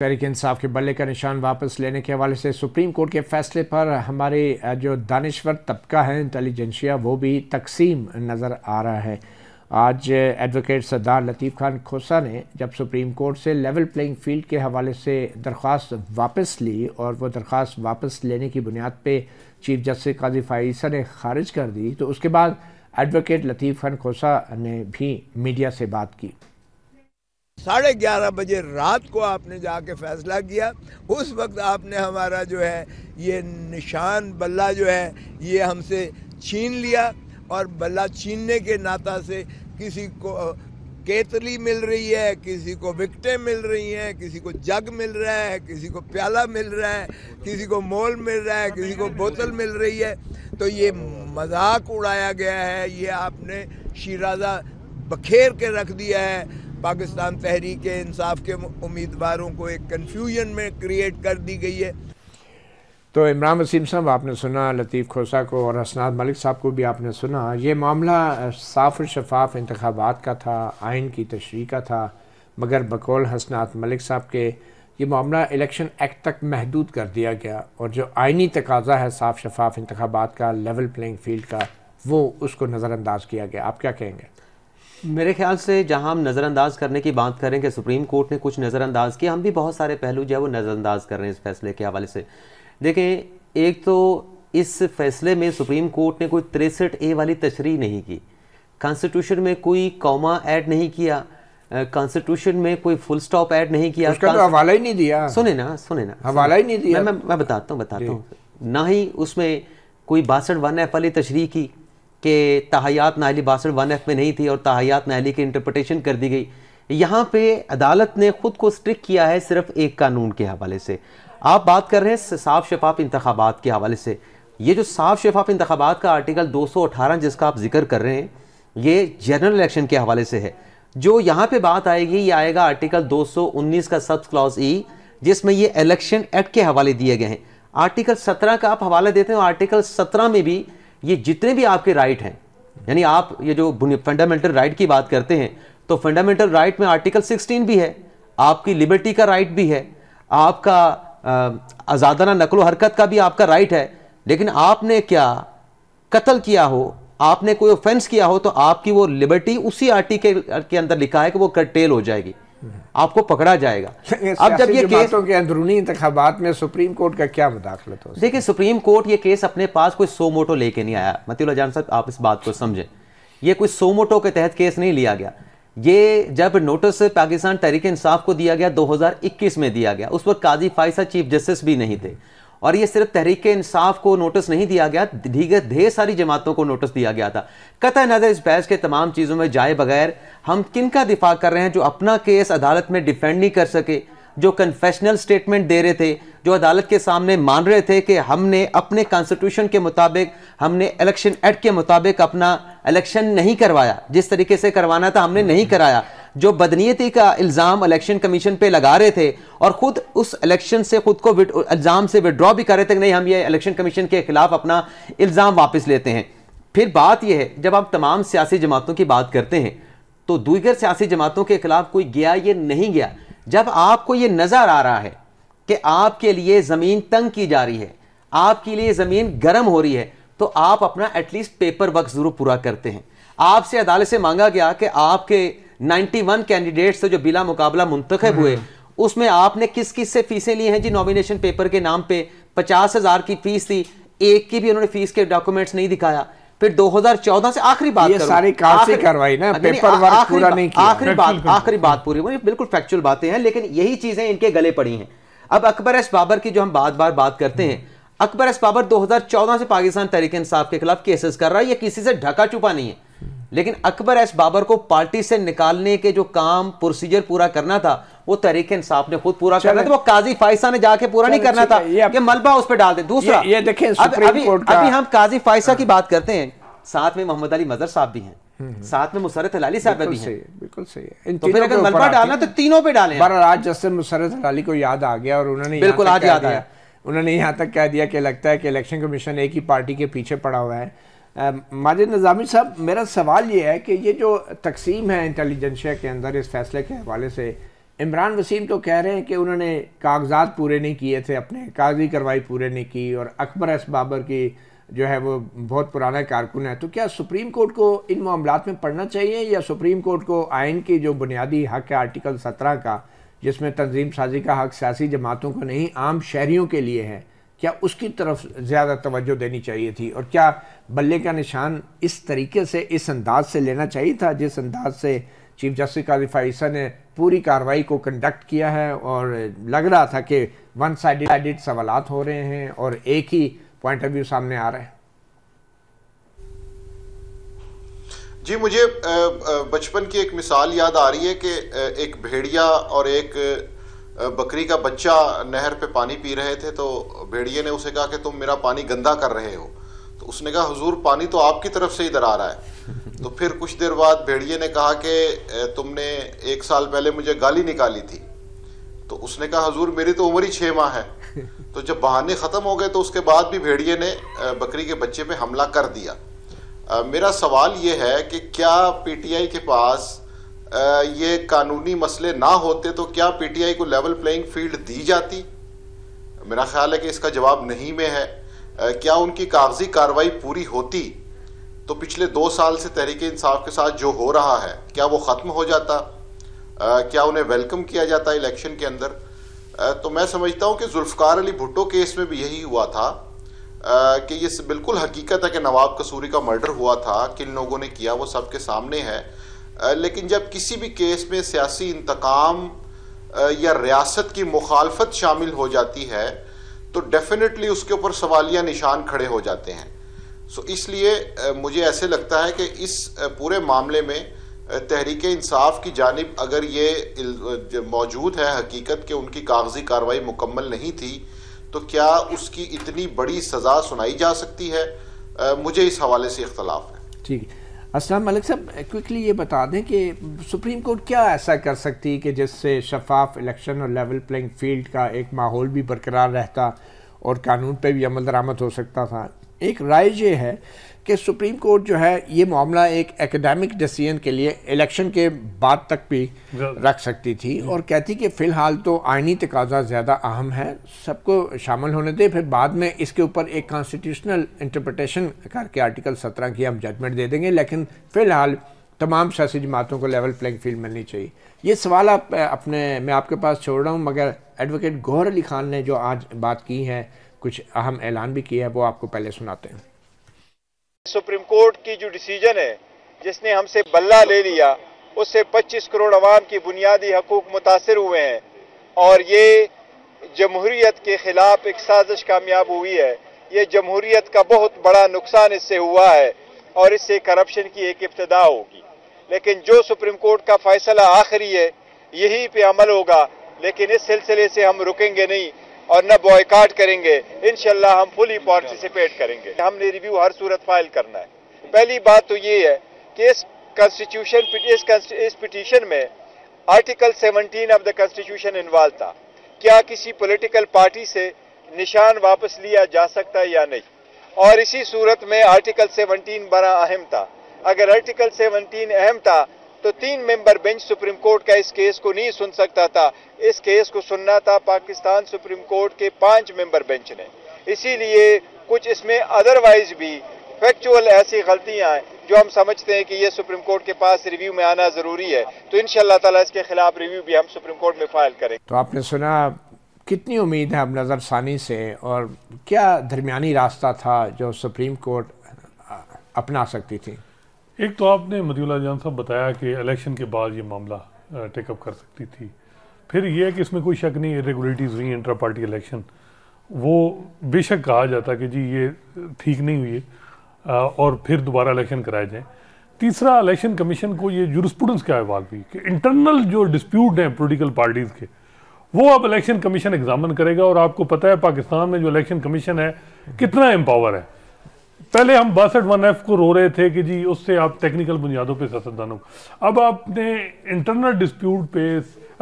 तहरीक इंसाफ के बल्ले का निशान वापस लेने के हवाले से सुप्रीम कोर्ट के फैसले पर हमारे जो दानिश्वर तबका है इंटेलिजेंसिया वो भी तकसीम नज़र आ रहा है। आज एडवोकेट सरदार लतीफ़ खान खोसा ने जब सुप्रीम कोर्ट से लेवल प्लेइंग फील्ड के हवाले से दरख्वास्त वापस ली और वो दरख्वास्त वापस लेने की बुनियाद पे चीफ जस्टिस काजी फ़ाइज़ा ने खारिज कर दी, तो उसके बाद एडवोकेट लतीफ़ खान खोसा ने भी मीडिया से बात की। 11:30 बजे रात को आपने जाके फैसला किया। उस वक्त आपने हमारा जो है ये निशान बल्ला जो है ये हमसे छीन लिया, और बल्ला छीनने के नाता से किसी को केतली मिल रही है, किसी को विकटें मिल रही हैं, किसी को जग मिल रहा है, किसी को प्याला मिल रहा है, किसी को मोल मिल रहा है, किसी को बोतल मिल रही है। तो ये मजाक उड़ाया गया है, ये आपने शिराजा बखेर के रख दिया है। पाकिस्तान तहरीक इंसाफ के उम्मीदवारों को एक कन्फ्यूजन में क्रिएट कर दी गई है। तो इमरान वसीम साहब आपने सुना, लतीफ़ खोसा को और हसनात मलिक साहब को भी आपने सुना। ये मामला साफ और शफाफ इंतखाबात का था, आइन की तशरीह का था, मगर बकौल हसनात मलिक साहब के ये मामला इलेक्शन एक्ट तक महदूद कर दिया गया, और जो आइनी तकाजा है साफ शफाफ इंतखाबात का, लेवल प्लेइंग फील्ड का, वो उसको नज़रअंदाज किया गया। आप क्या कहेंगे? मेरे ख्याल से जहां हम नज़रअंदाज करने की बात करें कि सुप्रीम कोर्ट ने कुछ नज़रअंदाज किया, हम भी बहुत सारे पहलू जो है वो नज़रअंदाज कर रहे हैं इस फैसले के हवाले से। देखें, एक तो इस फैसले में सुप्रीम कोर्ट ने कोई 63A वाली तशरीह नहीं की, कॉन्स्टिट्यूशन में कोई कॉमा ऐड नहीं किया, कॉन्स्टिट्यूशन में कोई फुल स्टॉप ऐड नहीं किया, उसका तो हवाला ही नहीं दिया। सुने ना हवाला ही नहीं दिया। मैं बताता हूँ ना ही उसमें कोई 62(1)F वाली तशरीह की कि ताहयात नाहली 62(1)F में नहीं थी और ताहयात नाहली की इंटरप्रटेशन कर दी गई। यहाँ पे अदालत ने खुद को स्ट्रिक किया है सिर्फ एक कानून के हवाले से। आप बात कर रहे हैं साफ शफाफ इंतखाबात के हवाले से। ये जो साफ शफाफ इंतखाबात का आर्टिकल 218 जिसका आप जिक्र कर रहे हैं, ये जनरल इलेक्शन के हवाले से है। जो यहाँ पे बात आएगी ये आएगा आर्टिकल 219 का सब क्लॉज ई, जिसमें ये इलेक्शन एक्ट के हवाले दिए गए हैं। आर्टिकल 17 का आप हवाला देते हैं, आर्टिकल 17 में भी ये जितने भी आपके राइट हैं, यानी आप ये जो फंडामेंटल राइट की बात करते हैं, तो फंडामेंटल राइट में आर्टिकल 16 भी है, आपकी लिबर्टी का राइट भी है, आपका आज़ादाना नकलो हरकत का भी आपका राइट है। लेकिन आपने क्या कत्ल किया हो, आपने कोई ऑफेंस किया हो, तो आपकी वो लिबर्टी उसी आर्टिकल के अंदर लिखा है कि वो कर्टेल हो जाएगी, आपको पकड़ा जाएगा। अब जब ये केस के अंदरूनी इंतखाबात में सुप्रीम कोर्ट का क्या मुदाखलत हो? देखिए, सुप्रीम कोर्ट ये केस अपने पास कोई सो मोटो लेके नहीं आया। मतीउल्लाह जान साहब, आप इस बात को समझें, ये कोई सो मोटो के तहत केस नहीं लिया गया। ये जब नोटिस पाकिस्तान तहरीक इंसाफ को दिया गया 2021 में दिया गया, उस वक्त काजी फ़ाइज़ा चीफ जस्टिस भी नहीं थे। और ये सिर्फ तहरीक इंसाफ को नोटिस नहीं दिया गया, ढेर सारी जमातों को नोटिस दिया गया था। कतई नज़र इस बहस के तमाम चीज़ों में जाए बगैर हम किन का दिफा कर रहे हैं? जो अपना केस अदालत में डिफेंड नहीं कर सके, जो कन्फेशनल स्टेटमेंट दे रहे थे, जो अदालत के सामने मान रहे थे कि हमने अपने कॉन्स्टिट्यूशन के मुताबिक, हमने इलेक्शन एक्ट के मुताबिक अपना इलेक्शन नहीं करवाया, जिस तरीके से करवाना था हमने नहीं कराया, जो बदनीयती का इल्ज़ाम इलेक्शन कमीशन पे लगा रहे थे और खुद उस इलेक्शन से खुद को इल्ज़ाम से विड्रॉ भी कर रहे थे कि नहीं, हम ये इलेक्शन कमीशन के खिलाफ अपना इल्ज़ाम वापस लेते हैं। फिर बात यह है, जब आप तमाम सियासी जमातों की बात करते हैं तो दीगर सियासी जमातों के खिलाफ कोई गया ये नहीं गया। जब आपको ये नज़र आ रहा है कि आपके लिए ज़मीन तंग की जा रही है, आपके लिए ज़मीन गर्म हो रही है, तो आप अपना एटलीस्ट पेपर वर्क ज़रूर पूरा करते हैं। आपसे अदालत से मांगा गया कि आपके 91 कैंडिडेट्स से जो बिला मुकाबला मुंतखब हुए, उसमें आपने किस किस से फीसें ली हैं जी? नॉमिनेशन पेपर के नाम पे 50,000 की फीस थी, एक की भी उन्होंने फीस के डॉक्यूमेंट्स नहीं दिखाया। फिर 2014 से आखिरी बात, ये सारी कागजी कार्रवाई ना, पेपर वर्क पूरा नहीं किया। आखिरी बात पूरी, बिल्कुल फैक्चुअल बातें हैं, लेकिन यही चीजें इनके गले पड़ी हैं। अब अकबर एस बाबर की जो हम बात करते हैं, अकबर एस बाबर 2014 से पाकिस्तान तहरीक इंसाफ के खिलाफ केसेस कर रहा है, ये किसी से ढका छुपा नहीं है। लेकिन अकबर एस बाबर को पार्टी से निकालने के जो काम प्रोसीजर पूरा करना था, वो तहरीक इंसाफ ने खुद पूरा करना था, वो काजी फ़ाइज़ा ने जाके पूरा नहीं करना था कि मलबा उस पर डाल दे। दूसरा, ये देखें, अभी हम काजी फ़ाइज़ा की बात करते हैं, साथ में मोहम्मद अली मजहर साहब भी हैं, साथ में मुसर्रत हलाली साहब भी हैं। बिल्कुल सही है। तो फिर अगर मलबा डालना तो तीनों पे डालें। आज जस्टिस मुसर्रत हलाली को याद आ गया और उन्होंने बिल्कुल आज याद आया, उन्होंने यहाँ तक कह दिया कि लगता है कि इलेक्शन कमीशन एक ही पार्टी के पीछे पड़ा हुआ है। माजिद निज़ामी साहब, मेरा सवाल ये है कि ये जो तकसीम है इंटेलिजेंसिया के अंदर इस फैसले के हवाले से इमरान वसीम तो कह रहे हैं कि उन्होंने कागजात पूरे नहीं किए थे, अपने कागजी कार्रवाई पूरे नहीं की, और अकबर एस बाबर की जो है वो बहुत पुराना कारकुन है। तो क्या सुप्रीम कोर्ट को इन मामलात में पढ़ना चाहिए, या सुप्रीम कोर्ट को आइन की जो बुनियादी हक है आर्टिकल 17 का, जिसमें तंजीम साजी का हक सियासी जमातों को नहीं आम शहरियों के लिए है, क्या उसकी तरफ ज़्यादा तवज्जो देनी चाहिए थी? और क्या बल्ले का निशान इस तरीके से, इस अंदाज से लेना चाहिए था जिस अंदाज से चीफ जस्टिस काजी फाइसा ने पूरी कार्रवाई को कंडक्ट किया है? और लग रहा था कि वन साइडेड सवालात हो रहे हैं और एक ही पॉइंट ऑफ व्यू सामने आ रहा है। जी, मुझे बचपन की एक मिसाल याद आ रही है कि एक भेड़िया और एक बकरी का बच्चा नहर पे पानी पी रहे थे। तो भेड़िए ने उसे कहा कि तुम मेरा पानी गंदा कर रहे हो। तो उसने कहा हुजूर, पानी तो आपकी तरफ से इधर आ रहा है। तो फिर कुछ देर बाद भेड़िए ने कहा कि तुमने 1 साल पहले मुझे गाली निकाली थी। तो उसने कहा हुजूर, मेरी तो उम्र ही 6 माह है। तो जब बहाने ख़त्म हो गए तो उसके बाद भी भेड़िए ने बकरी के बच्चे पे हमला कर दिया। मेरा सवाल ये है कि क्या पीटीआई के पास ये कानूनी मसले ना होते तो क्या पीटीआई को लेवल प्लेइंग फील्ड दी जाती? मेरा ख्याल है कि इसका जवाब नहीं में है। क्या उनकी कागजी कार्रवाई पूरी होती तो पिछले 2 साल से तहरीक इंसाफ के साथ जो हो रहा है क्या वो ख़त्म हो जाता? क्या उन्हें वेलकम किया जाता इलेक्शन के अंदर? तो मैं समझता हूँ कि जुल्फ़कार अली भुट्टो केस में भी यही हुआ था कि ये बिल्कुल हकीकत है कि नवाब कसूरी का मर्डर हुआ था, किन लोगों ने किया वो सबके सामने है। लेकिन जब किसी भी केस में सियासी इंतकाम या रियासत की मुखालफत शामिल हो जाती है तो डेफिनेटली उसके ऊपर सवालिया निशान खड़े हो जाते हैं। सो इसलिए मुझे ऐसे लगता है कि इस पूरे मामले में तहरीक इंसाफ की जानिब अगर ये मौजूद है हकीकत कि उनकी कागजी कार्रवाई मुकम्मल नहीं थी तो क्या उसकी इतनी बड़ी सज़ा सुनाई जा सकती है? मुझे इस हवाले से इख्तलाफ है। ठीक है। अस्सलाम मलिक साहब, क्विकली ये बता दें कि सुप्रीम कोर्ट क्या ऐसा कर सकती कि जिससे शफाफ इलेक्शन और लेवल प्लेइंग फील्ड का एक माहौल भी बरकरार रहता और कानून पे भी अमल दरामद हो सकता था? एक राय ये है कि सुप्रीम कोर्ट जो है ये मामला एक एकेडमिक डिसीजन के लिए इलेक्शन के बाद तक भी रख सकती थी और कहती कि फ़िलहाल तो आइनी तकाजा ज़्यादा अहम है, सबको शामिल होने दे, फिर बाद में इसके ऊपर एक कॉन्स्टिट्यूशनल इंटरप्रटेशन करके आर्टिकल 17 की हम जजमेंट दे देंगे, लेकिन फ़िलहाल तमाम सियासी जमातों को लेवल प्लेइंग फील्ड मिलनी चाहिए। ये सवाल आप मैं आपके पास छोड़ रहा हूँ, मगर एडवोकेट गौहर अली खान ने जो आज बात की है, कुछ अहम ऐलान भी किया है, वो आपको पहले सुनाते हैं। सुप्रीम कोर्ट की जो डिसीजन है जिसने हमसे बल्ला ले लिया उससे 25 करोड़ अवाम की बुनियादी हकूक मुतासिर हुए हैं और ये जमहूरियत के खिलाफ एक साजिश कामयाब हुई है। ये जमहूरियत का बहुत बड़ा नुकसान इससे हुआ है और इससे करप्शन की एक इब्तिदा होगी। लेकिन जो सुप्रीम कोर्ट का फैसला आखिरी है यही पे अमल होगा, लेकिन इस सिलसिले से हम रुकेंगे नहीं और न बॉयकॉट करेंगे। इंशाल्लाह हम फुली पार्टिसिपेट करेंगे। हमने रिव्यू हर सूरत फाइल करना है। पहली बात तो ये है कि इस पिटीशन में article 17 of the constitution involve था। क्या किसी पॉलिटिकल पार्टी से निशान वापस लिया जा सकता है या नहीं, और इसी सूरत में आर्टिकल 17 बड़ा अहम था। अगर आर्टिकल 17 अहम था तो 3 मेंबर बेंच सुप्रीम कोर्ट का इस केस को नहीं सुन सकता था। इस केस को सुनना था पाकिस्तान सुप्रीम कोर्ट के 5 मेंबर बेंच ने। इसीलिए कुछ इसमें अदरवाइज भी फैक्चुअल ऐसी गलतियां हैं जो हम समझते हैं कि ये सुप्रीम कोर्ट के पास रिव्यू में आना जरूरी है, तो इंशाअल्लाह ताला इसके खिलाफ रिव्यू भी हम सुप्रीम कोर्ट में फाइल करेंगे। तो आपने सुना, कितनी उम्मीद है अब नज़रसानी से, और क्या दरमियानी रास्ता था जो सुप्रीम कोर्ट अपना सकती थी? एक तो आपने मतीउल्लाह जान साहब बताया कि इलेक्शन के बाद ये मामला टेकअप कर सकती थी। फिर ये है कि इसमें कोई शक नहीं, इरेगुलरिटीज़ हुई इंट्रा पार्टी इलेक्शन, वो बेशक कहा जाता कि जी ये ठीक नहीं हुई और फिर दोबारा इलेक्शन कराए जाएँ। तीसरा, इलेक्शन कमीशन को ये जूरिस्प्रूडेंस क्या इवाल्व हुई कि इंटरनल जो डिस्प्यूट हैं पॉलिटिकल पार्टीज़ के, वो अब इलेक्शन कमीशन एग्जामिन करेगा। और आपको पता है पाकिस्तान में जो इलेक्शन कमीशन है कितना एम्पावर है। पहले हम 62(1)(f) को रो रहे थे कि जी उससे आप टेक्निकल बुनियादों पे सियासतदानों, अब आपने इंटरनल डिस्प्यूट पे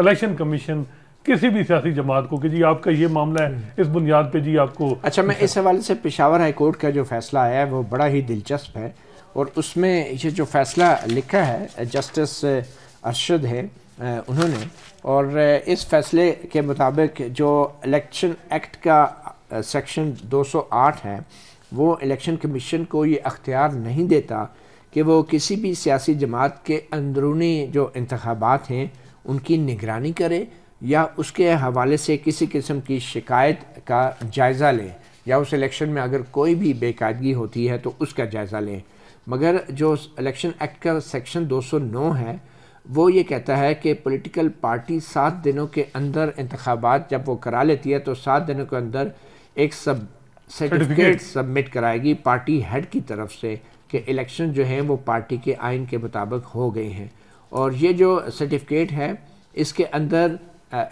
इलेक्शन कमीशन किसी भी सियासी जमात को कि जी आपका ये मामला है, इस बुनियाद पे जी आपको। अच्छा, मैं इस हवाले से पेशावर हाई कोर्ट का जो फैसला आया है वो बड़ा ही दिलचस्प है, और उसमें ये जो फैसला लिखा है जस्टिस अरशद है, उन्होंने और इस फैसले के मुताबिक जो इलेक्शन एक्ट का सेक्शन 208 है वो इलेक्शन कमीशन को ये अख्तियार नहीं देता कि वो किसी भी सियासी जमात के अंदरूनी जो इंतखाबात हैं उनकी निगरानी करे या उसके हवाले से किसी किस्म की शिकायत का जायज़ा ले, या उस इलेक्शन में अगर कोई भी बेकायदगी होती है तो उसका जायज़ा लें। मगर जो इलेक्शन एक्ट का सेक्शन 209 है वो ये कहता है कि पॉलिटिकल पार्टी 7 दिनों के अंदर इंतखाबात जब वो करा लेती है तो 7 दिनों के अंदर एक सर्टिफिकेट सबमिट कराएगी पार्टी हेड की तरफ से कि इलेक्शन जो है वो पार्टी के आइन के मुताबिक हो गए हैं। और ये जो सर्टिफिकेट है इसके अंदर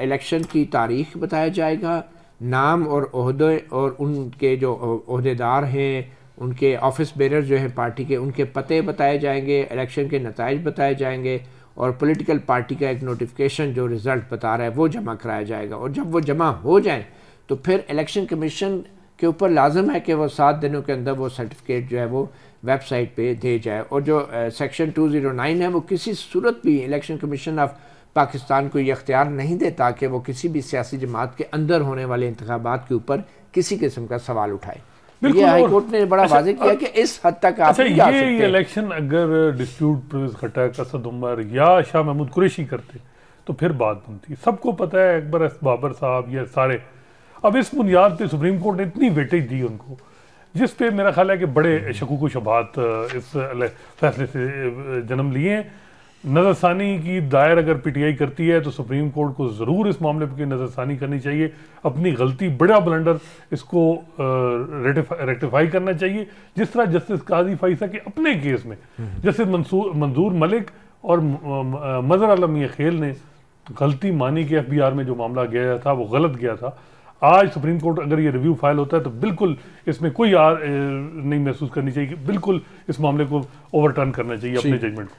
इलेक्शन की तारीख बताया जाएगा, नाम और ओहदे और उनके जो ओहदेदार हैं, उनके ऑफिस बेरर जो हैं पार्टी के, उनके पते बताए जाएंगे, इलेक्शन के नताइज बताए जाएंगे और पॉलिटिकल पार्टी का एक नोटिफिकेशन जो रिज़ल्ट बता रहा है वो जमा कराया जाएगा। और जब वो जमा हो जाए तो फिर इलेक्शन कमीशन के ऊपर लाजम है कि वो 7 दिनों के अंदर वो सर्टिफिकेट जो है वो वेबसाइट पे दे जाए। और जो सेक्शन 209 है वो किसी सूरत भी इलेक्शन कमीशन ऑफ पाकिस्तान को ये अख्तियार नहीं देता कि वो किसी भी सियासी जमात के अंदर होने वाले इंतखाबात के ऊपर किसी किस्म का सवाल उठाए। ये हाई कोर्ट ने बड़ा वाज़ेह किया कि इस हद तक आप नहीं जा सकते। ये इलेक्शन अगर डिस्प्यूट परवेज़ खट्टक, असद उमर या शाह महमूद कुरैशी करते तो फिर बात बनती। सबको पता है अकबर बाबर साहब ये सारे, अब इस बुनियाद पे सुप्रीम कोर्ट ने इतनी वेटेज दी उनको, जिस पे मेरा ख्याल है कि बड़े शकूक शबात इस फैसले से जन्म लिए। नज़रसानी की दायर अगर पीटीआई करती है तो सुप्रीम कोर्ट को ज़रूर इस मामले पर नज़रसानी करनी चाहिए, अपनी गलती बड़ा ब्लंडर इसको रेक्टिफाई करना चाहिए। जिस तरह जस्टिस काजी फाइसा के अपने केस में जस्टिस मंजूर मलिक और मज़हर आलम खेल ने गलती मानी कि एफबीआर में जो मामला गया था वो गलत गया था। आज सुप्रीम कोर्ट अगर ये रिव्यू फाइल होता है तो बिल्कुल इसमें कोई नहीं महसूस करनी चाहिए कि बिल्कुल इस मामले को ओवरटर्न करना चाहिए अपने जजमेंट को।